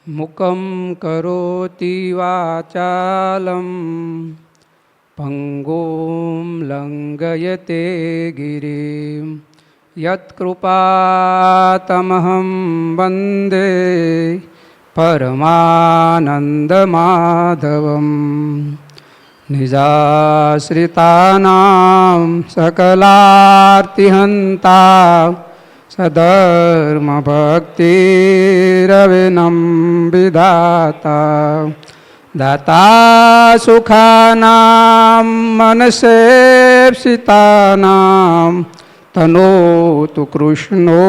મુકં કરોતિ વાચાલં પંગું લંઘયતે ગિરિં યત્કૃપાતમહં વંદે પરમાનંદમાધવં નિજાશ્રિતાનાં સકલાર્તિહંતા સધર્મભક્તિરવિનમ્બિદાતા દાતા સુખાનાં મનસેપ્સિતાનાં તનોતુ કૃષ્ણો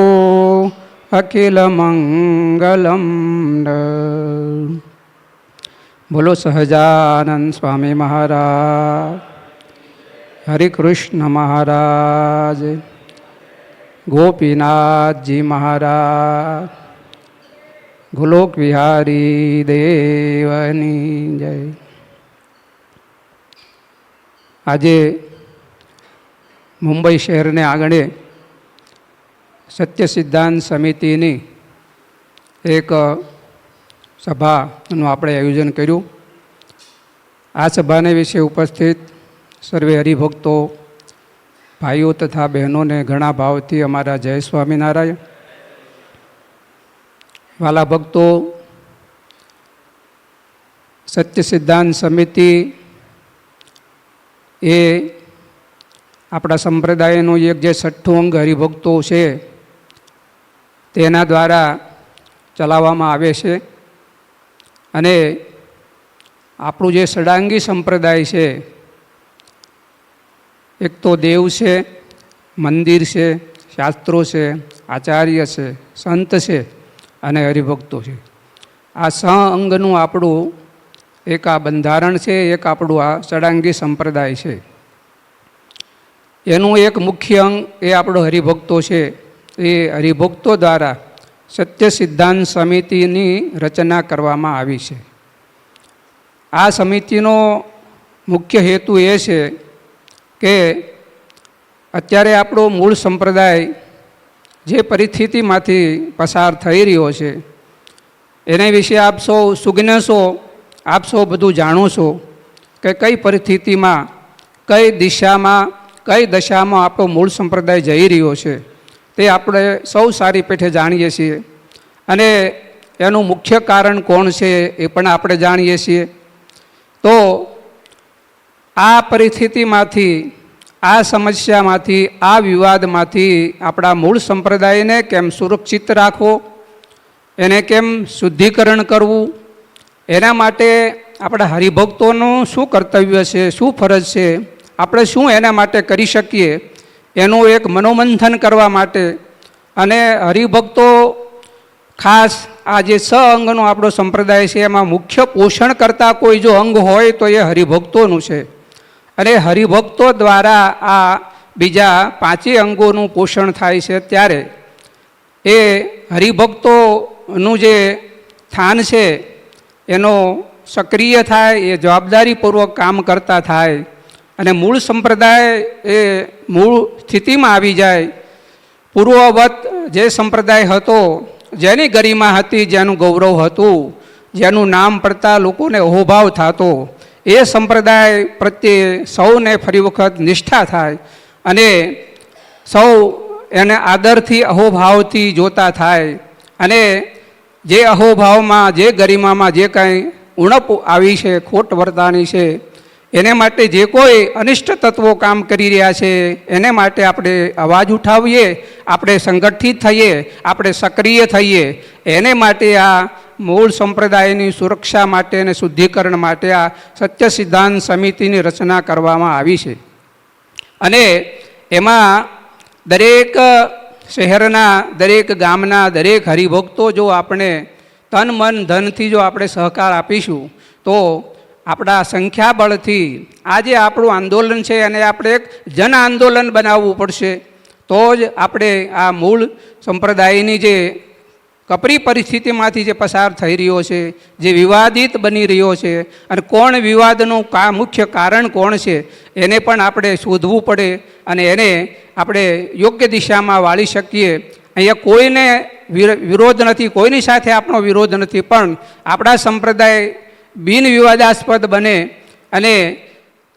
અખિલમંગલમ. બોલો સહજાનંદ સ્વામી મહારાજ, હરિકૃષ્ણ મહારાજ, ગોપીનાથજી મહારાજ, ગોલોક વિહારી દેવની જય. આજે મુંબઈ શહેરને આંગણે સત્ય સિદ્ધાંત સમિતિની એક સભાનું આપણે આયોજન કર્યું. આ સભાને વિશે ઉપસ્થિત સર્વે હરિભક્તો, ભાઈઓ તથા બહેનોને ઘણા ભાવથી અમારા જય સ્વામિનારાયણ. વાલા ભક્તો, સત્ય સિદ્ધાંત સમિતિ એ આપણા સંપ્રદાયનું એક જે 6ઠ્ઠું અંગ હરિભક્તો છે તેના દ્વારા ચલાવવામાં આવે છે. અને આપણું જે ષડાંગી સંપ્રદાય છે, એક તો દેવ છે, મંદિર છે, શાસ્ત્રો છે, આચાર્ય છે, સંત છે અને હરિભક્તો છે. આ અંગનું આપણું એક આ બંધારણ છે, એક આપણું આ ષડાંગી સંપ્રદાય છે. એનું એક મુખ્ય અંગ એ આપણો હરિભક્તો છે. એ હરિભક્તો દ્વારા સત્ય સિદ્ધાંત સમિતિની રચના કરવામાં આવી છે. આ સમિતિનો મુખ્ય હેતુ એ છે કે અત્યારે આપણો મૂળ સંપ્રદાય જે પરિસ્થિતિમાંથી પસાર થઈ રહ્યો છે એને વિશે આપ સૌ સુજ્ઞ છો, આપ સૌ બધું જાણો છો કે કઈ પરિસ્થિતિમાં, કઈ દિશામાં, કઈ દશામાં આપણો મૂળ સંપ્રદાય જઈ રહ્યો છે તે આપણે સૌ સારી પેઠે જાણીએ છીએ. અને એનું મુખ્ય કારણ કોણ છે એ પણ આપણે જાણીએ છીએ. તો આ પરિસ્થિતિમાંથી, આ સમસ્યામાંથી, આ વિવાદમાંથી આપણા મૂળ સંપ્રદાયને કેમ સુરક્ષિત રાખવો, એને કેમ શુદ્ધિકરણ કરવું, એના માટે આપણા હરિભક્તોનું શું કર્તવ્ય છે, શું ફરજ છે, આપણે શું એના માટે કરી શકીએ, એનું એક મનોમંથન કરવા માટે અને હરિભક્તો ખાસ આ જે અંગનો આપણો સંપ્રદાય છે એમાં મુખ્ય પોષણ કરતા કોઈ જો અંગ હોય તો એ હરિભક્તોનું છે. અને હરિભક્તો દ્વારા આ બીજા 5 અંગોનું પોષણ થાય છે. ત્યારે એ હરિભક્તોનું જે સ્થાન છે એનો સક્રિય થાય, એ જવાબદારીપૂર્વક કામ કરતા થાય અને મૂળ સંપ્રદાય એ મૂળ સ્થિતિમાં આવી જાય. પૂર્વવત જે સંપ્રદાય હતો, જેની ગરિમા હતી, જેનું ગૌરવ હતું, જેનું નામ પડતા લોકોને અહોભાવ થતો, એ સંપ્રદાય પ્રત્યે સૌને ફરી વખત નિષ્ઠા થાય અને સૌ એને આદરથી, અહોભાવથી જોતા થાય. અને જે અહોભાવમાં, જે ગરિમામાં જે કાંઈ ઉણપ આવી છે, ખોટ વર્તાની છે, એને માટે જે કોઈ અનિષ્ટ તત્વો કામ કરી રહ્યા છે એને માટે આપણે અવાજ ઉઠાવીએ, આપણે સંગઠિત થઈએ, આપણે સક્રિય થઈએ. એને માટે આ મૂળ સંપ્રદાયની સુરક્ષા માટે અને શુદ્ધિકરણ માટે આ સત્ય સિદ્ધાંત સમિતિની રચના કરવામાં આવી છે. અને એમાં દરેક શહેરના, દરેક ગામના, દરેક હરિભક્તો જો આપણે તન મન ધનથી જો આપણે સહકાર આપીશું તો આપણા સંખ્યાબળથી આજે આપણું આંદોલન છે અને આપણે એક જન આંદોલન બનાવવું પડશે. તો જ આપણે આ મૂળ સંપ્રદાયની જે કપરી પરિસ્થિતિમાંથી જે પસાર થઈ રહ્યો છે, જે વિવાદિત બની રહ્યો છે, અને કોણ વિવાદનું મુખ્ય કારણ કોણ છે એને પણ આપણે શોધવું પડે અને એને આપણે યોગ્ય દિશામાં વાળી શકીએ. અહીંયા કોઈને વિરોધ નથી, કોઈની સાથે આપણો વિરોધ નથી, પણ આપણા સંપ્રદાય બિન વિવાદાસ્પદ બને અને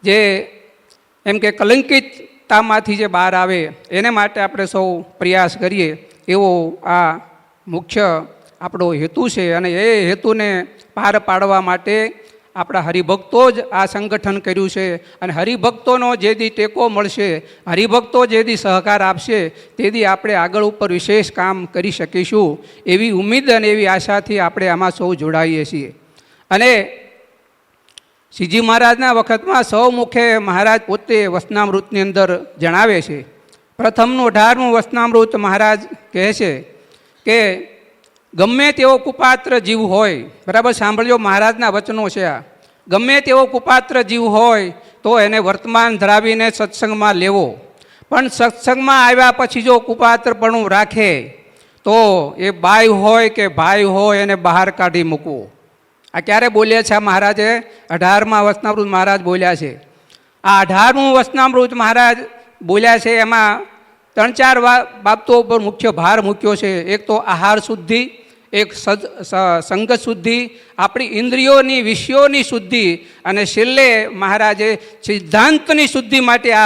જે એમ કે કલંકિતતામાંથી જે બહાર આવે એને માટે આપણે સૌ પ્રયાસ કરીએ એવો આ મુખ્ય આપણો હેતુ છે. અને એ હેતુને પાર પાડવા માટે આપણા હરિભક્તો જ આ સંગઠન કર્યું છે. અને હરિભક્તોનો જે દી ટેકો મળશે, હરિભક્તો જે દી સહકાર આપશે, તે દી આપણે આગળ ઉપર વિશેષ કામ કરી શકીશું એવી ઉમ્મીદ અને એવી આશાથી આપણે આમાં સૌ જોડાઈએ છીએ. અને શ્રીજી મહારાજના વખતમાં સૌ મુખે મહારાજ પોતે વચનામૃતની અંદર જણાવે છે. પ્રથમનું 18મું વચનામૃત મહારાજ કહે છે કે ગમે તેવો કુપાત્ર જીવ હોય, બરાબર સાંભળજો, મહારાજના વચનો છે આ. ગમે તેવો કુપાત્ર જીવ હોય તો એને વર્તમાન ધરાવીને સત્સંગમાં લેવો, પણ સત્સંગમાં આવ્યા પછી જો કુપાત્રપણું રાખે તો એ બાઈ હોય કે ભાઈ હોય એને બહાર કાઢી મૂકવું. આ ક્યારે બોલ્યા છે મહારાજે? 18મા વચનામૃત મહારાજ બોલ્યા છે. આ 18મું વચનામૃત મહારાજ બોલ્યા છે એમાં 3-4 બાબતો ઉપર મુખ્ય ભાર મૂક્યો છે. એક તો આહાર શુદ્ધિ, એક સંગત શુદ્ધિ, આપણી ઇન્દ્રિયોની વિષયોની શુદ્ધિ, અને છેલ્લે મહારાજે સિદ્ધાંતની શુદ્ધિ માટે આ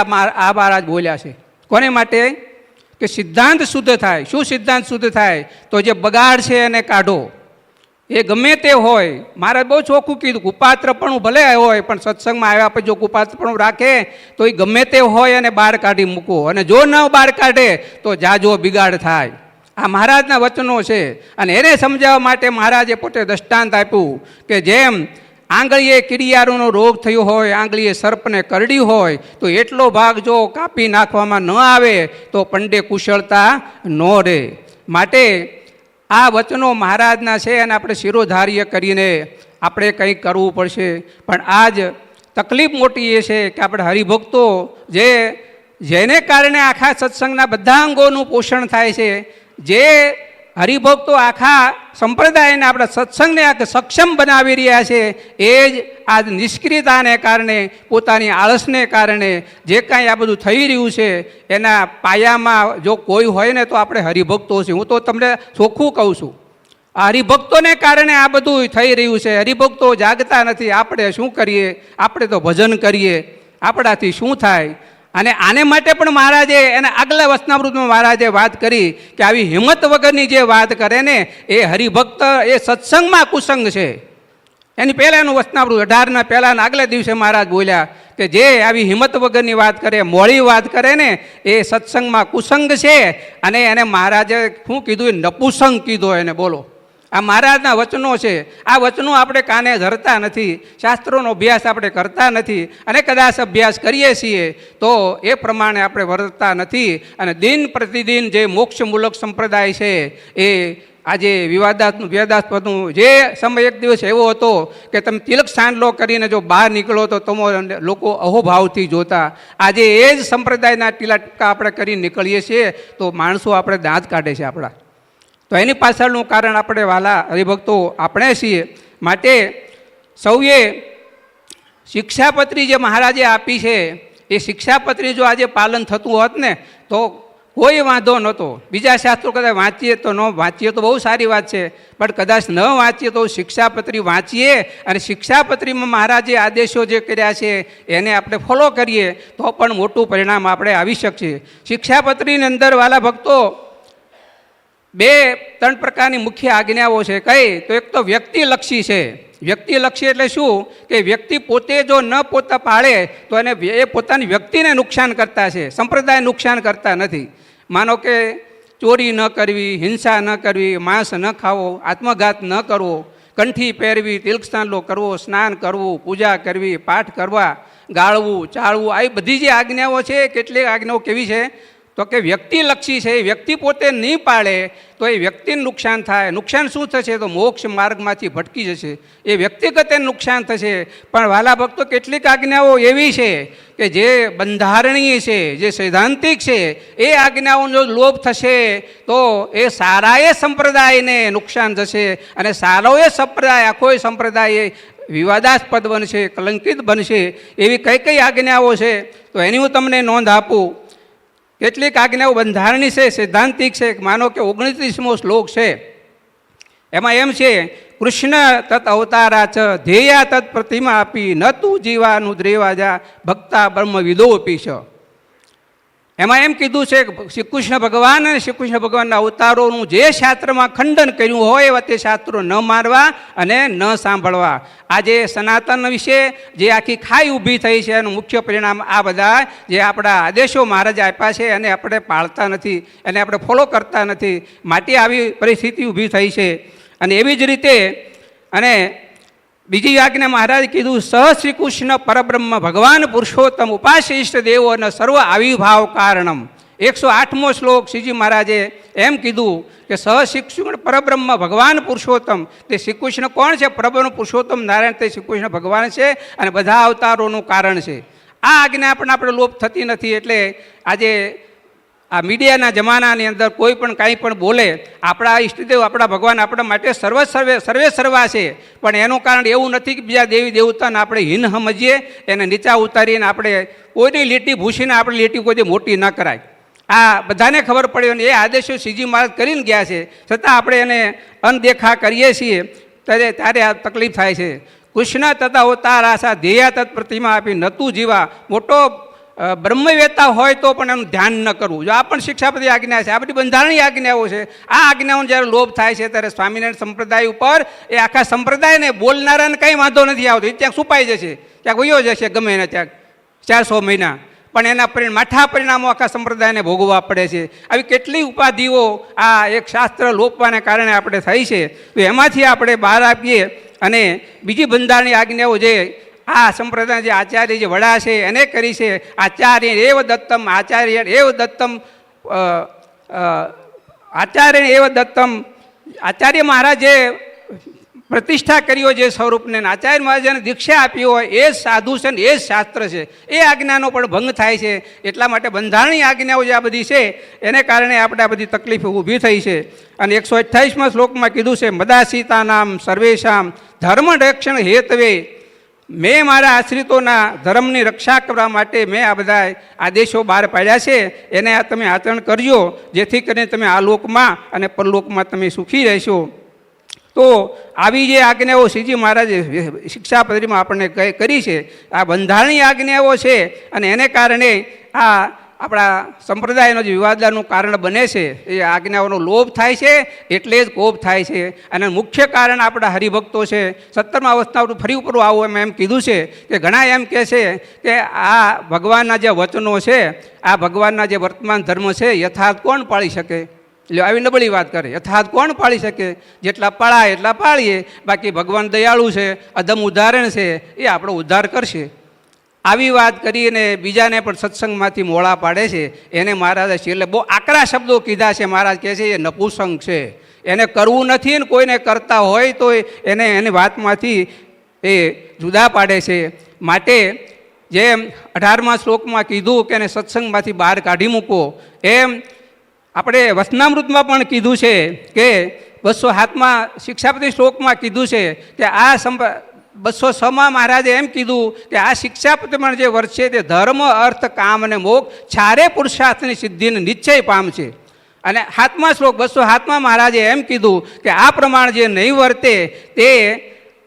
મહારાજ બોલ્યા છે. કોને માટે? કે સિદ્ધાંત શુદ્ધ થાય. શું સિદ્ધાંત શુદ્ધ થાય? તો જે બગાડ છે એને કાઢો. એ ગમે તે હોય, મહારાજ બહુ ચોખ્ખું કીધું, કુપાત્રપણું ભલે હોય પણ સત્સંગમાં આવ્યા પછી જો કુપાત્રપણું રાખે તો એ ગમે તે હોય અને બહાર કાઢી મૂકો, અને જો ન બહાર કાઢે તો જાજો બિગાડ થાય. આ મહારાજના વચનો છે. અને એને સમજાવવા માટે મહારાજે પોતે દૃષ્ટાંત આપ્યું કે જેમ આંગળીએ કીડિયારોનો રોગ થયો હોય, આંગળીએ સર્પને કરડી હોય, તો એટલો ભાગ જો કાપી નાખવામાં ન આવે તો પંડે કુશળતા ન રહે. માટે આ વચનો મહારાજના છે અને આપણે શિરોધાર્ય કરીને આપણે કંઈક કરવું પડશે. પણ આજ તકલીફ મોટી એ છે કે આપણે હરિભક્તો જેને કારણે આખા સત્સંગના બધા અંગોનું પોષણ થાય છે, જે હરિભક્તો આખા સંપ્રદાયને આપણા સત્સંગને સક્ષમ બનાવી રહ્યા છે, એ જ આ નિષ્ક્રિયતાને કારણે, પોતાની આળસને કારણે જે કાંઈ આ બધું થઈ રહ્યું છે એના પાયામાં જો કોઈ હોય ને તો આપણે હરિભક્તો છે. હું તો તમને ચોખ્ખું કહું છું, આ હરિભક્તોને કારણે આ બધું થઈ રહ્યું છે. હરિભક્તો જાગતા નથી. આપણે શું કરીએ? આપણે તો ભજન કરીએ, આપણાથી શું થાય? અને આને માટે પણ મહારાજે એના આગલા વચનામૃતમાં મહારાજે વાત કરી કે આવી હિંમત વગરની જે વાત કરે ને એ હરિભક્ત, એ સત્સંગમાં કુસંગ છે. એની પહેલાંનું વચનામૃત 18ના પહેલાંના આગલા દિવસે મહારાજ બોલ્યા કે જે આવી હિંમત વગરની વાત કરે, મોડી વાત કરે ને એ સત્સંગમાં કુસંગ છે. અને એને મહારાજે શું કીધું? એ નપુસંગ કીધો એને. બોલો, આ મહારાજના વચનો છે. આ વચનો આપણે કાને ધરતા નથી, શાસ્ત્રોનો અભ્યાસ આપણે કરતા નથી, અને કદાચ અભ્યાસ કરીએ છીએ તો એ પ્રમાણે આપણે વર્તતા નથી. અને દિન પ્રતિદિન જે મોક્ષમૂલક સંપ્રદાય છે એ આજે વિવાદાસ્પદનું જે સમય એક દિવસ એવો હતો કે તમે તિલક સાંડલો કરીને જો બહાર નીકળો તો તમે લોકો અહોભાવથી જોતા. આજે એ જ સંપ્રદાયના ટીલા ટીકા આપણે કરીને નીકળીએ છીએ તો માણસો આપણે દાંત કાઢે છે આપણા. તો એની પાછળનું કારણ આપણે વાલા હરિભક્તો આપણે છીએ. માટે સૌએ શિક્ષાપત્રી જે મહારાજે આપી છે એ શિક્ષાપત્રી જો આજે પાલન થતું હોત ને તો કોઈ વાંધો નહોતો. બીજા શાસ્ત્રો કદાચ વાંચીએ તો ન વાંચીએ તો બહુ સારી વાત છે, પણ કદાચ ન વાંચીએ તો શિક્ષાપત્રી વાંચીએ અને શિક્ષાપત્રીમાં મહારાજે આદેશો જે કર્યા છે એને આપણે ફોલો કરીએ તો પણ મોટું પરિણામ આપણે આવી શકશે. શિક્ષાપત્રીની અંદર વાલા ભક્તો 2-3 પ્રકારની મુખ્ય આજ્ઞાઓ છે. કઈ? તો એક તો વ્યક્તિલક્ષી છે. વ્યક્તિલક્ષી એટલે શું? કે વ્યક્તિ પોતે જો ન પોતા પાળે તો એને એ પોતાની વ્યક્તિને નુકસાન કરતા છે, સંપ્રદાય નુકસાન કરતા નથી. માનો કે ચોરી ન કરવી, હિંસા ન કરવી, માંસ ન ખાવો, આત્મઘાત ન કરવો, કંઠી પહેરવી, તિલક સાંડલો કરવો, સ્નાન કરવું, પૂજા કરવી, પાઠ કરવા, ગાળવું, ચાળવું, આ બધી જે આજ્ઞાઓ છે, કેટલીક આજ્ઞાઓ કેવી છે? તો કે વ્યક્તિલક્ષી છે. એ વ્યક્તિ પોતે નહીં પાળે તો એ વ્યક્તિને નુકસાન થાય. નુકસાન શું થશે? તો મોક્ષ માર્ગમાંથી ભટકી જશે. એ વ્યક્તિગત નુકસાન થશે. પણ વાલા ભક્તો કેટલીક આજ્ઞાઓ એવી છે કે જે બંધારણીય છે, જે સૈદ્ધાંતિક છે, એ આજ્ઞાઓનો લોભ થશે તો એ સારાએ સંપ્રદાયને નુકસાન થશે. અને સારોએ સંપ્રદાય, આખો સંપ્રદાય વિવાદાસ્પદ બનશે, કલંકિત બનશે. એવી કઈ કઈ આજ્ઞાઓ છે તો એની હું તમને નોંધ આપું કેટલીક આજ્ઞાઓ બંધારણી છે, સૈદ્ધાંતિક છે. માનો કે 29મો શ્લોક છે, એમાં એમ છે, કૃષ્ણ તત અવતારા ચ ધ્યેયા તત પ્રતિમા આપી ન તું જીવાનું દ્રેવાજા ભક્તા બ્રહ્મ વિદોપી છે. એમાં એમ કીધું છે કે શ્રી કૃષ્ણ ભગવાન અને શ્રી કૃષ્ણ ભગવાનના અવતારોનું જે શાસ્ત્રમાં ખંડન કર્યું હોય એવા તે શાસ્ત્રો ન મારવા અને ન સાંભળવા. આજે સનાતન વિશે જે આખી ખાઈ ઊભી થઈ છે એનું મુખ્ય પરિણામ આ બધા જે આપણા આદેશો મહારાજ આપ્યા છે એને આપણે પાળતા નથી, એને આપણે ફોલો કરતા નથી, માટે આવી પરિસ્થિતિ ઊભી થઈ છે. અને એવી જ રીતે અને બીજી આજ્ઞા મહારાજ કીધું, સહ શ્રી કૃષ્ણ પરબ્રહ્મ ભગવાન પુરુષોત્તમ ઉપાસ્ય ઇષ્ટ દેવો અને સર્વ આવિર્ભાવ કારણમ. 108મો શ્લોક શ્રીજી મહારાજે એમ કીધું કે સહ શ્રી કૃષ્ણ પરબ્રહ્મ ભગવાન પુરુષોત્તમ. તે શ્રી કૃષ્ણ કોણ છે? પરબ્રહ્મ પુરુષોત્તમ નારાયણ તે શ્રી કૃષ્ણ ભગવાન છે અને બધા અવતારોનું કારણ છે. આ આજ્ઞા પણ આપણે લોપ થતી નથી. એટલે આજે આ મીડિયાના જમાનાની અંદર કોઈ પણ કાંઈ પણ બોલે, આપણા ઈષ્ટદેવ આપણા ભગવાન આપણા માટે સર્વે સર્વા છે, પણ એનું કારણ એવું નથી કે બીજા દેવી દેવતાને આપણે હીન સમજીએ, એને નીચા ઉતારીને આપણે કોઈની લીટી ભૂસીને આપણી લીટી કોઈ મોટી ન કરાય. આ બધાને ખબર પડે અને એ આદેશો શ્રીજી મહારાજ કરીને ગયા છે, છતાં આપણે એને અનદેખા કરીએ છીએ, ત્યારે આ તકલીફ થાય છે. કૃષ્ણ તથા અવતાર આશા ધ્યેયા તત્ પ્રતિમા આપી નતું જીવા. મોટો બ્રહ્મવેતા હોય તો પણ એનું ધ્યાન ન કરવું. જો આ પણ શિક્ષાપતિ આજ્ઞા છે, આ બધી બંધારણીય આજ્ઞાઓ છે. આ આજ્ઞાઓનો જ્યારે લોભ થાય છે ત્યારે સ્વામિનારાયણ સંપ્રદાય ઉપર એ આખા સંપ્રદાયને બોલનારાને કંઈ વાંધો નથી આવતો. એ ત્યાં છુપાઈ જશે, ત્યાં વયો જશે ગમે એને ત્યાં 400 મહિના, પણ એના માઠા પરિણામો આખા સંપ્રદાયને ભોગવવા પડે છે. આવી કેટલી ઉપાધિઓ આ એક શાસ્ત્ર લોપવાને કારણે આપણે થઈ છે. તો એમાંથી આપણે બહાર આપીએ અને બીજી બંધારણીય આજ્ઞાઓ જે આ સંપ્રદાય જે આચાર્ય જે વડા છે એને કરી છે. આચાર્ય એવ દત્તમ, આચાર્ય એવ દત્તમ, આચાર્ય એવ દત્તમ. આચાર્ય મહારાજે પ્રતિષ્ઠા કર્યો જે સ્વરૂપને, આચાર્ય મહારાજને દીક્ષા આપી હોય એ જ સાધુ છે ને એ જ શાસ્ત્ર છે. એ આજ્ઞાનો પણ ભંગ થાય છે. એટલા માટે બંધારણીય આજ્ઞાઓ જે આ બધી છે એને કારણે આપણે આ બધી તકલીફ ઊભી થઈ છે. અને 128મા શ્લોકમાં કીધું છે, મદાસીતાનામ સર્વેશામ ધર્મ રક્ષણ હેતવે. મેં મારા આશ્રિતોના ધર્મની રક્ષા કરવા માટે મેં આ બધા આદેશો બહાર પાડ્યા છે, એને આ તમે આચરણ કરજો, જેથી કરીને તમે આ લોકમાં અને પરલોકમાં તમે સુખી રહેશો. તો આવી જે આજ્ઞાઓ શ્રીજી મહારાજે શિક્ષાપત્રીમાં આપણને કરી છે, આ બંધારણીય આજ્ઞાઓ છે અને એને કારણે આ આપણા સંપ્રદાયનો જે વિવાદનું કારણ બને છે. એ આજ્ઞાઓનો લોભ થાય છે એટલે જ કોપ થાય છે. અને મુખ્ય કારણ આપણા હરિભક્તો છે. 17મા અવસ્થા ફરી ઉપર આવું એમ કીધું છે કે ઘણા એમ કહે છે કે આ ભગવાનના જે વચનો છે, આ ભગવાનના જે વર્તમાન ધર્મ છે, યથાર્થ કોણ પાળી શકે? એટલે આવી નબળી વાત કરે. યથાર્થ કોણ પાળી શકે? જેટલા પાળાય એટલા પાળીએ, બાકી ભગવાન દયાળુ છે, અધમ ઉદાહરણ છે, એ આપણો ઉદ્ધાર કરશે. આવી વાત કરીને બીજાને પણ સત્સંગમાંથી મોળા પાડે છે. એને મહારાજે છેલ્લે બહુ આકરા શબ્દો કીધા છે. મહારાજ કહે છે એ નપુસંગ છે, એને કરવું નથી ને કોઈને કરતા હોય તો એને એની વાતમાંથી એ જુદા પાડે છે. માટે જેમ 18મા શ્લોકમાં કીધું કે એને સત્સંગમાંથી બહાર કાઢી મૂકો, એમ આપણે વચનામૃતમાં પણ કીધું છે કે 207મા શિક્ષાપતિ શ્લોકમાં કીધું છે કે આ 206માં મહારાજે એમ કીધું કે આ શિક્ષાપત્રીમાં જે વર્ત છે તે ધર્મ અર્થ કામ અને મોક્ષ ચારે પુરુષાર્થની સિદ્ધિને નિશ્ચય પામશે. અને 7મા શ્લોક 207માં મહારાજે એમ કીધું કે આ પ્રમાણે જે નહીં વર્તે તે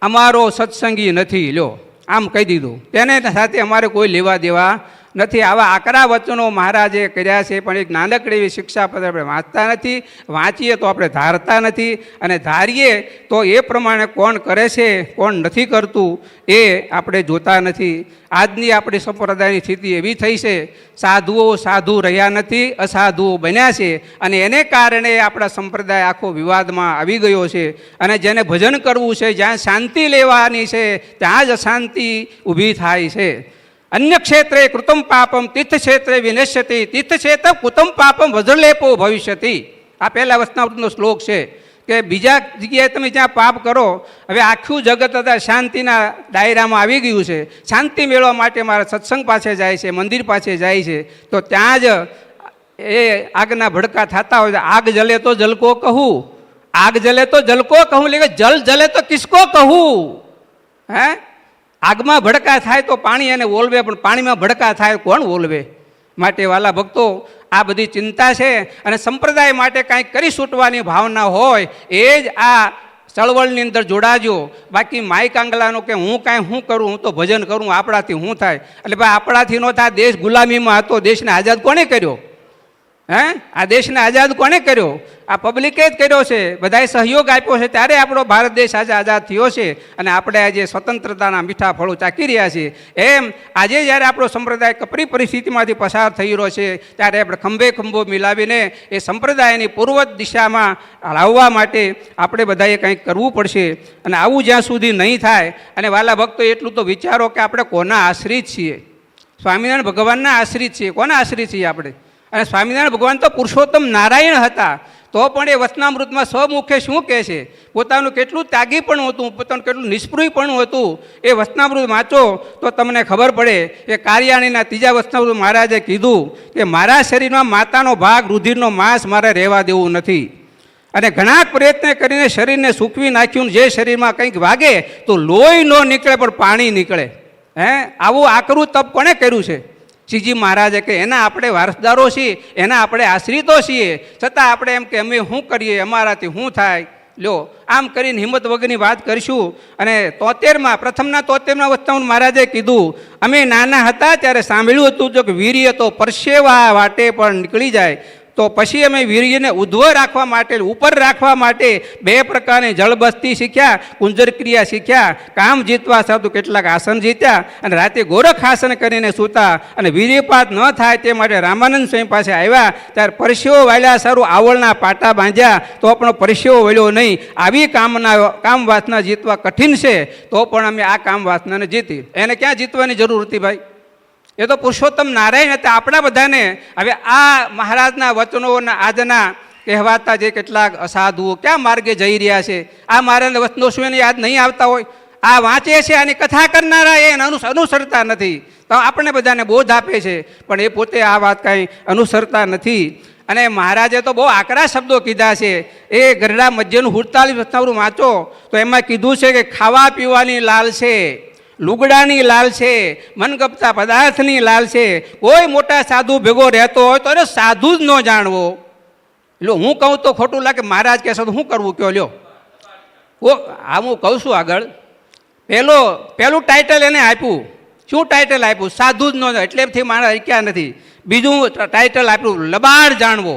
અમારો સત્સંગી નથી. લ્યો, આમ કહી દીધું, તેને સાથે અમારે કોઈ લેવા દેવા નથી. આવા આકરા વચનો મહારાજે કર્યા છે, પણ એક નાનકડી એવી શિક્ષાપત્ર આપણે વાંચતા નથી. વાંચીએ તો આપણે ધારતા નથી, અને ધારીએ તો એ પ્રમાણે કોણ કરે છે કોણ નથી કરતું એ આપણે જોતા નથી. આજની આપણી સંપ્રદાયની સ્થિતિ એવી થઈ છે, સાધુઓ સાધુ રહ્યા નથી, અસાધુઓ બન્યા છે. અને એને કારણે આપણા સંપ્રદાય આખો વિવાદમાં આવી ગયો છે. અને જેને ભજન કરવું છે, જ્યાં શાંતિ લેવાની છે, ત્યાં જ અશાંતિ ઊભી થાય છે. અન્ય ક્ષેત્રે કૃતમ પાપમ તીર્થ ક્ષેત્રે વિનશ્યતિ, તીર્થ ક્ષેત્ર કૃતમ પાપમ વજ્રલેપો ભવિષ્યતિ. આ પહેલા વચનામૃતનો શ્લોક છે કે બીજા જગ્યાએ તમે જ્યાં પાપ કરો, હવે આખું જગત હતા શાંતિના દાયરામાં આવી ગયું છે. શાંતિ મેળવવા માટે મારા સત્સંગ પાસે જાય છે, મંદિર પાસે જાય છે, તો ત્યાં જ એ આગના ભડકા થતા હોય. આગ જલે તો જલકો કહું, આગ જલે તો જલકો કહું, લેकिन જલ જલે તો કિસકો કહું? હે, આગમાં ભડકા થાય તો પાણી એને ઓલવે, પણ પાણીમાં ભડકા થાય કોણ ઓલવે? માટે વાલા ભક્તો, આ બધી ચિંતા છે અને સંપ્રદાય માટે કાંઈક કરી છૂટવાની ભાવના હોય એ જ આ ચળવળની અંદર જોડાજો. બાકી માય કાંગલાનો કે હું કાંઈ શું કરું, હું તો ભજન કરું, આપણાથી શું થાય? એટલે ભાઈ આપણાથી ન થાય. દેશ ગુલામીમાં હતો, દેશને આઝાદ કોણે કર્યો? આ દેશને આઝાદ કોણે કર્યો? આ પબ્લિકે જ કર્યો છે, બધાએ સહયોગ આપ્યો છે, ત્યારે આપણો ભારત દેશ આજે આઝાદ થયો છે અને આપણે આજે સ્વતંત્રતાના મીઠા ફળો ચાખી રહ્યા છીએ. એમ આજે જ્યારે આપણો સંપ્રદાય કપરી પરિસ્થિતિમાંથી પસાર થઈ રહ્યો છે ત્યારે આપણે ખંભે ખંભો મિલાવીને એ સંપ્રદાયની પૂર્વ દિશામાં લાવવા માટે આપણે બધાએ કંઈક કરવું પડશે. અને આવું જ્યાં સુધી નહીં થાય, અને વાલા ભક્તો એટલું તો વિચારો કે આપણે કોના આશ્રિત છીએ? સ્વામિનારાયણ ભગવાનના આશ્રિત છીએ. કોના આશ્રિત છીએ આપણે? અને સ્વામિનારાયણ ભગવાન તો પુરુષોત્તમ નારાયણ હતા, તો પણ એ વચનામૃતમાં સ્વમુખે શું કહે છે? પોતાનું કેટલું ત્યાગીપણું હતું, પોતાનું કેટલું નિષ્પૃહીપણું હતું, એ વચનામૃત વાંચો તો તમને ખબર પડે. કે કાર્યાણીના ત્રીજા વચનામૃત મહારાજે કીધું કે મારા શરીરમાં માતાનો ભાગ રુધિરનો માંસ મારે રહેવા દેવું નથી. અને ઘણા પ્રયત્ન કરીને શરીરને સૂકવી નાખ્યું. જે શરીરમાં કંઈક વાગે તો લોહી ન નીકળે પણ પાણી નીકળે. આવું આકરું તપ કોણે કર્યું છે? શ્રીજી મહારાજે કે એના આપણે વારસદારો છીએ, એના આપણે આશ્રિતો છીએ, છતાં આપણે એમ કે અમે શું કરીએ, અમારાથી શું થાય? લ્યો, આમ કરીને હિંમત વગરની વાત કરીશું. અને 73માં પ્રથમના 73માં વચનામૃત મહારાજે કીધું, અમે નાના હતા ત્યારે સાંભળ્યું હતું જો કે વીર્ય તો પરસેવા વાટે પણ નીકળી જાય. તો પછી અમે વીર્યને ઉધ્વ રાખવા માટે, ઉપર રાખવા માટે 2 પ્રકારની જળબસ્તી શીખ્યા, કુંજર ક્રિયા શીખ્યા, કામ જીતવા સાધુ કેટલાક આસન જીત્યા, અને રાતે ગોરખ આસન કરીને સૂતા. અને વીર્યપાત ન થાય તે માટે રામાનંદ સ્વામી પાસે આવ્યા. ત્યારે પરસેવો વાળ્યા સારું આવળના પાટા બાંધ્યા તો પણ પરસેવો વળ્યો નહીં. આવી કામ વાસના જીતવા કઠિન છે, તો પણ અમે આ કામ વાસનાને જીતી. એને ક્યાં જીતવાની જરૂર હતી ભાઈ? એ તો પુરુષોત્તમ નારાયણ હતા. આપણા બધાને હવે આ મહારાજના વચનોના આજના કહેવાતા જે કેટલાક અસાધુઓ ક્યાં માર્ગે જઈ રહ્યા છે, આ મહારાજના વચનો શું એને યાદ નહીં આવતા હોય? આ વાંચે છે, આની કથા કરનારા એને અનુસરતા નથી. તો આપણે બધાને બોધ આપે છે, પણ એ પોતે આ વાત કાંઈ અનુસરતા નથી. અને મહારાજે તો બહુ આકરા શબ્દો કીધા છે. એ ગરડા મધ્યનું 47 વચનામૃત વાંચો તો એમાં કીધું છે કે ખાવા પીવાની લાલ છે, લુગડાની લાલ છે, મનગમતા પદાર્થની લાલ છે. કોઈ મોટા સાધુ ભેગો રહેતો હોય તો એને સાધુ જ ન જાણવો. લો, હું કહું તો ખોટું લાગે, મહારાજ કહેશો તો શું કરવું કયો? લ્યો, હા હું કહું છું આગળ. પહેલું ટાઇટલ એને આપ્યું. શું ટાઇટલ આપ્યું? સાધુ જ ન, એટલેથી મારા ક્યાં નથી. બીજું ટાઇટલ આપ્યું લબાડ જાણવો.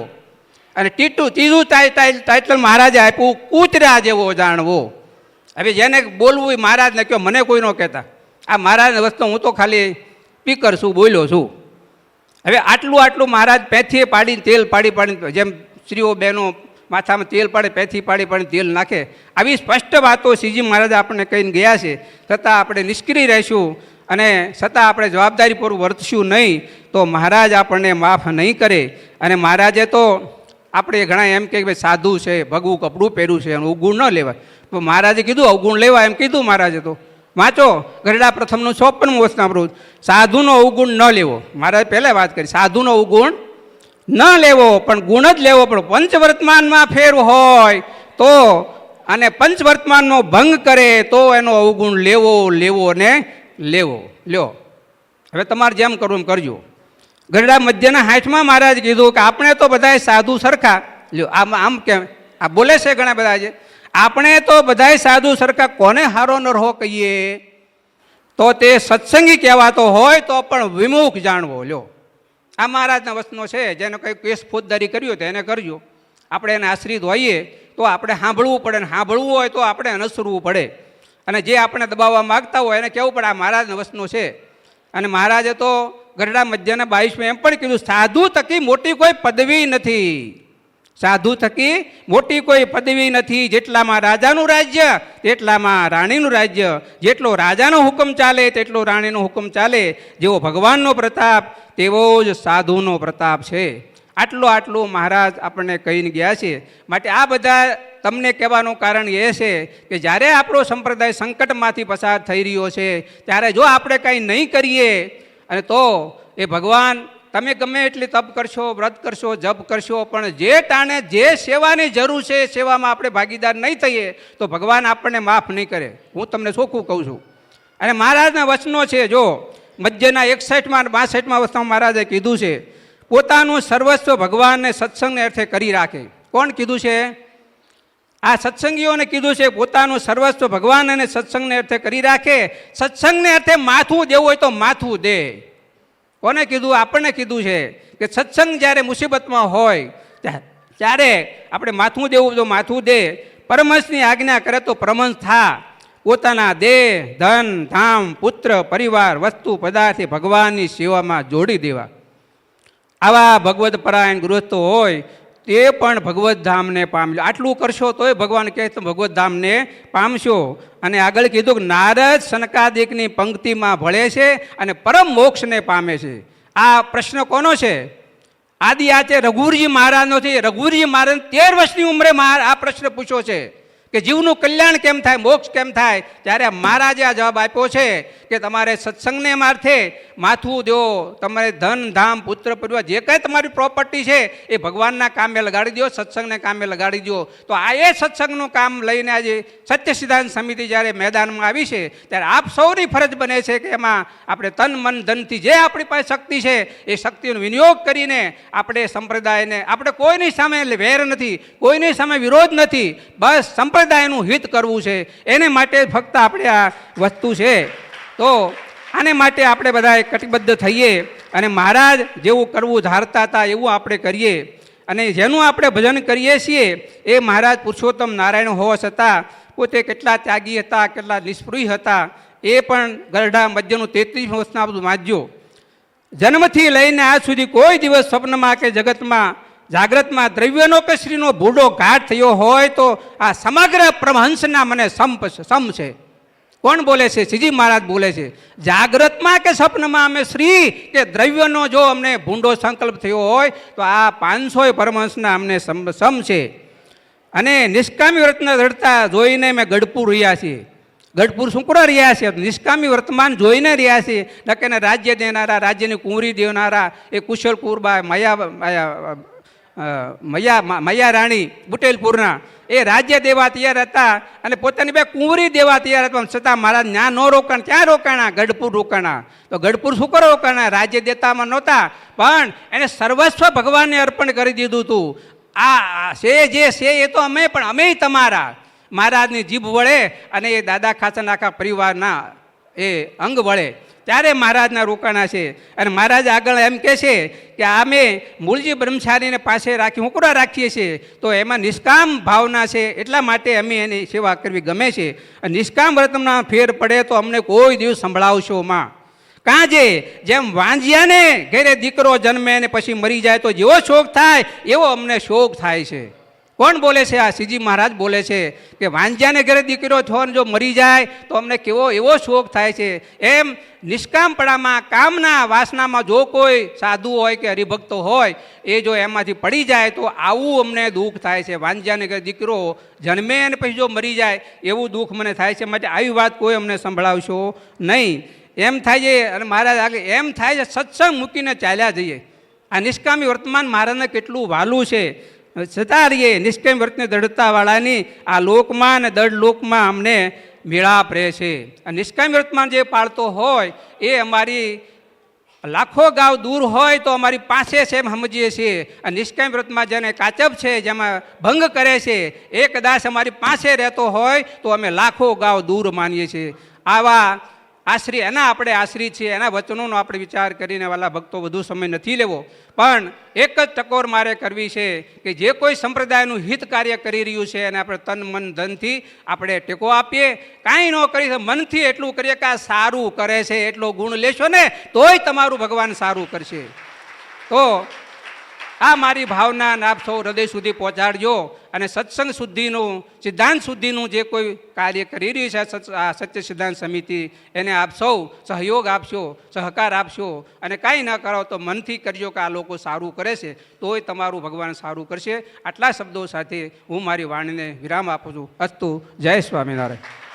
અને ત્રીજું ટાઇટલ મહારાજે આપ્યું કૂતરા જેવો જાણવો. હવે જેને બોલવું એ મહારાજને કહો, મને કોઈ ન કહેતા. આ મહારાજની વસ્તુ હું તો ખાલી સ્પીકર છું, બોલ્યો છું. હવે આટલું મહારાજ પેથીએ પાડીને તેલ પાડીને, જેમ સ્ત્રીઓ બહેનો માથામાં તેલ પાડે, પેથી પાડીને તેલ નાખે, આવી સ્પષ્ટ વાતો શ્રીજી મહારાજ આપણને કહીને ગયા છે. છતાં આપણે નિષ્ક્રિય રહીશું અને છતાં આપણે જવાબદારીપૂર્વક વર્તશું નહીં તો મહારાજ આપણને માફ નહીં કરે. અને મહારાજે તો આપણે ઘણા એમ કે ભાઈ સાધુ છે, ભગવું કપડું પહેર્યું છે, એનું ગુણ ન લેવાય. તો મહારાજે કીધું અવગુણ લેવા, એમ કીધું મહારાજે. તો વાંચો ગરડા પ્રથમનું 56મું વચનામૃત, સાધુનો અવગુણ ન લેવો. મહારાજ પહેલાં વાત કરી, સાધુનો અવગુણ ન લેવો પણ ગુણ જ લેવો. પણ પંચવર્તમાનમાં ફેર હોય તો, અને પંચવર્તમાનનો ભંગ કરે તો એનો અવગુણ લેવો ને લેવો. લ્યો, હવે તમારે જેમ કરવું એમ કરજો. ગરડા મધ્યના 60માં મહારાજ કીધું કે આપણે તો બધાય સાધુ સરખા. લ્યો, આમ કેમ આ બોલે છે ઘણા બધા છે, આપણે તો બધાય સાધુ સરખા, કોને હારો નરહો કહીએ? તો તે સત્સંગી કહેવાતો હોય તો પણ વિમુખ જાણવો. લ્યો, આ મહારાજના વચનો છે. જેને કંઈ કેસ ફોજદારી કર્યો તો એને કરજો. આપણે એને આશ્રિત હોઈએ તો આપણે સાંભળવું પડે, ને સાંભળવું હોય તો આપણે અનુસરવું પડે. અને જે આપણે દબાવવા માગતા હોય એને કહેવું પડે આ મહારાજના વચનો છે. અને મહારાજે તો ગરડા મધ્યના 22માં એમ પણ કીધું, સાધુ થકી મોટી કોઈ પદવી નથી. સાધુ થકી મોટી કોઈ પદવી નથી. જેટલામાં રાજાનું રાજ્ય તેટલામાં રાણીનું રાજ્ય. જેટલો રાજાનો હુકમ ચાલે તેટલો રાણીનો હુકમ ચાલે. જેવો ભગવાનનો પ્રતાપ તેવો જ સાધુનો પ્રતાપ છે. આટલું મહારાજ આપણને કહીને ગયા છે. માટે આ બધા તમને કહેવાનું કારણ એ છે કે જ્યારે આપણો સંપ્રદાય સંકટમાંથી પસાર થઈ રહ્યો છે ત્યારે જો આપણે કંઈ નહીં કરીએ અને તો એ ભગવાન, તમે ગમે એટલી તપ કરશો, વ્રત કરશો, જપ કરશો, પણ જે ટાણે જે સેવાની જરૂર છે સેવામાં આપણે ભાગીદાર નહીં થઈએ તો ભગવાન આપણને માફ નહીં કરે. હું તમને ચોખ્ખું કહું છું. અને મહારાજના વચનો છે, જો મધ્યના 61માં અને 62માં અવસ્થામાં મહારાજે કીધું છે, પોતાનું સર્વસ્વ ભગવાનને સત્સંગને અર્થે કરી રાખે. કોણ કીધું છે? આ સત્સંગીઓને કીધું છે, પોતાનું સર્વસ્વ ભગવાન અને સત્સંગને અર્થે કરી રાખે. સત્સંગને અર્થે માથું દેવું હોય તો માથું દે. કોને કીધું? આપણને કીધું છે કે સત્સંગ જ્યારે મુસીબતમાં હોય ત્યારે આપણે માથું દેવું તો માથું દે. પરમહંસની આજ્ઞા કરે તો પરમહંસ થા. પોતાના દેહ, ધન, ધામ, પુત્ર, પરિવાર, વસ્તુ, પદાર્થ ભગવાનની સેવામાં જોડી દેવા. આવા ભગવદ પરાયણ ગૃહસ્થો હોય તે પણ ભગવત ધામને પામજો. આટલું કરશો તોય ભગવાન કહે તો ભગવત ધામને પામશો. અને આગળ કીધું કે નારદ સનકાદિકની પંક્તિમાં ભળે છે અને પરમ મોક્ષને પામે છે. આ પ્રશ્ન કોનો છે? આદિ આચે રઘુવીરજી મહારાજનો છે. રઘુવીરજી મહારાજ 13 વર્ષની ઉંમરે આ પ્રશ્ન પૂછ્યો છે કે જીવનું કલ્યાણ કેમ થાય, મોક્ષ કેમ થાય? ત્યારે મહારાજે આ જવાબ આપ્યો છે કે તમારે સત્સંગને મારથે માથું દો. તમારે ધન, ધામ, પુત્ર, પરિવાર જે કંઈ તમારી પ્રોપર્ટી છે એ ભગવાનના કામે લગાડી દો, સત્સંગને કામે લગાડી દો. તો આ એ સત્સંગનું કામ લઈને આજે સત્ય સિદ્ધાંત સમિતિ જ્યારે મેદાનમાં આવી છે ત્યારે આપ સૌની ફરજ બને છે કે એમાં આપણે તન, મન, ધનથી જે આપણી પાસે શક્તિ છે એ શક્તિનો વિનિયોગ કરીને આપણે સંપ્રદાયને, આપણે કોઈની સામે વેર નથી, કોઈની સામે વિરોધ નથી, બસ સંપ્રદાયનું હિત કરવું છે. એને માટે ફક્ત આપણે આ વસ્તુ છે. તો આને માટે આપણે બધા કટિબદ્ધ થઈએ અને મહારાજ જેવું કરવું ધારતા હતા એવું આપણે કરીએ. અને જેનું આપણે ભજન કરીએ છીએ એ મહારાજ પુરુષોત્તમ નારાયણ હોવા છતાં પોતે કેટલા ત્યાગી હતા, કેટલા નિષ્પૃહી હતા. એ પણ ગરડા મધ્યનું 33 વર્ષના બધું વાંચ્યો. જન્મથી લઈને આજ સુધી કોઈ દિવસ સ્વપ્નમાં કે જગતમાં જાગ્રતમાં દ્રવ્યનો કે શ્રીનો ભૂડો ઘાટ થયો હોય તો આ સમગ્ર પરમહંસના મને સમ છે. કોણ બોલે છે? શ્રીજી મહારાજ બોલે છે. જાગ્રતમાં કે સ્વપ્નમાં અમે શ્રી કે દ્રવ્યનો જો અમને ભૂંડો સંકલ્પ થયો હોય તો આ 500 પરમહંસના અમને સમ છે. અને નિષ્કામી વ્રતના દૃઢતા જોઈને મેં ગઢપુર રહ્યા છીએ. ગઢપુર શું કરવા રહ્યા છે? નિષ્કામી વર્તમાન જોઈને રહ્યા છે. નકેને રાજ્ય દેનારા, રાજ્યની કુંવરી દેનારા એ કુશલ કુરબા મૈયા રાણી બુટેલપુરના એ રાજ્ય દેવા તૈયાર હતા અને પોતાની બે કુંવરી દેવા તૈયાર હતા. છતાં મહારાજ ત્યાં ન રોકાણ. ક્યાં રોકાણા? ગઢપુર રોકાણા. તો ગઢપુર શું કરો રોકાણા? રાજ્ય દેતામાં નહોતા, પણ એને સર્વસ્વ ભગવાનને અર્પણ કરી દીધું હતું. આ છે જે છે એ તો અમે, પણ અમે તમારા. મહારાજની જીભ વળે અને એ દાદા ખાચરના આખા પરિવારના એ અંગ વળે ત્યારે મહારાજના રોકાણા છે. અને મહારાજ આગળ એમ કહે છે કે અમે મૂળજી બ્રહ્મચારીને પાસે રાખી હુંકડા રાખીએ છીએ તો એમાં નિષ્કામ ભાવના છે, એટલા માટે અમે એની સેવા કરવી ગમે છે. અને નિષ્કામ વ્રતમાં ફેર પડે તો અમને કોઈ દિવસ સંભળાવશો માં. કાંજે જેમ વાંજિયાને ઘેરે દીકરો જન્મે અને પછી મરી જાય તો જેવો શોક થાય એવો અમને શોક થાય છે. કોણ બોલે છે? આ શ્રીજી મહારાજ બોલે છે કે વાંજ્યાને ઘરે દીકરો થયો જો મરી જાય તો અમને કેવો એવો શોક થાય છે. એમ નિષ્કામપણામાં, કામના વાસનામાં જો કોઈ સાધુ હોય કે હરિભક્તો હોય એ જો એમાંથી પડી જાય તો આવું અમને દુઃખ થાય છે. વાંજ્યાને ઘરે દીકરો જન્મે અને પછી જો મરી જાય એવું દુઃખ મને થાય છે. માટે આવી વાત કોઈ અમને સંભળાવશો નહીં. એમ થાય છે. અને મહારાજ આગળ એમ થાય છે સત્સંગ મૂકીને ચાલ્યા જઈએ. આ નિષ્કામી વર્તમાન મહારાજને કેટલું વહાલું છે. છતાં રહીએ નિષ્કામ વ્રતની દૃઢતાવાળાની આ લોકમાં અને દઢ લોકમાં અમને મેળાપ રહે છે. આ નિષ્કામ વ્રતમાં જે પાળતો હોય એ અમારી લાખો ગાંવ દૂર હોય તો અમારી પાસે છે એમ સમજીએ છીએ. આ નિષ્કામ વ્રતમાં જેને કાચબ છે, જેમાં ભંગ કરે છે, એ કદાચ અમારી પાસે રહેતો હોય તો અમે લાખો ગાંવ દૂર માનીએ છીએ. આવા આશ્રી એના આપણે આશ્રિત છીએ. એના વચનોનો આપણે વિચાર કરીને વાલા ભક્તો વધુ સમય નથી લેવો, પણ એક જ ટકોર મારે કરવી છે કે જે કોઈ સંપ્રદાયનું હિત કાર્ય કરી રહ્યું છે એને આપણે તન, મન, ધનથી આપણે ટેકો આપીએ. કાંઈ ન કરી મનથી એટલું કરીએ કે આ સારું કરે છે એટલો ગુણ લેશો ને તોય તમારું ભગવાન સારું કરશે. તો આ મારી ભાવના આપ સૌ હૃદય સુધી પહોંચાડજો. અને સત્સંગ શુદ્ધિનું, સિદ્ધાંત શુદ્ધિનું જે કોઈ કાર્ય કરી રહ્યું છે આ સત્ય સિદ્ધાંત સમિતિ, એને આપ સૌ સહયોગ આપશો, સહકાર આપશો. અને કાંઈ ન કરો તો મનથી કરજો કે આ લોકો સારું કરે છે તોય તમારું ભગવાન સારું કરશે. આટલા શબ્દો સાથે હું મારી વાણીને વિરામ આપું છું. અસ્તુ. જય સ્વામિનારાયણ.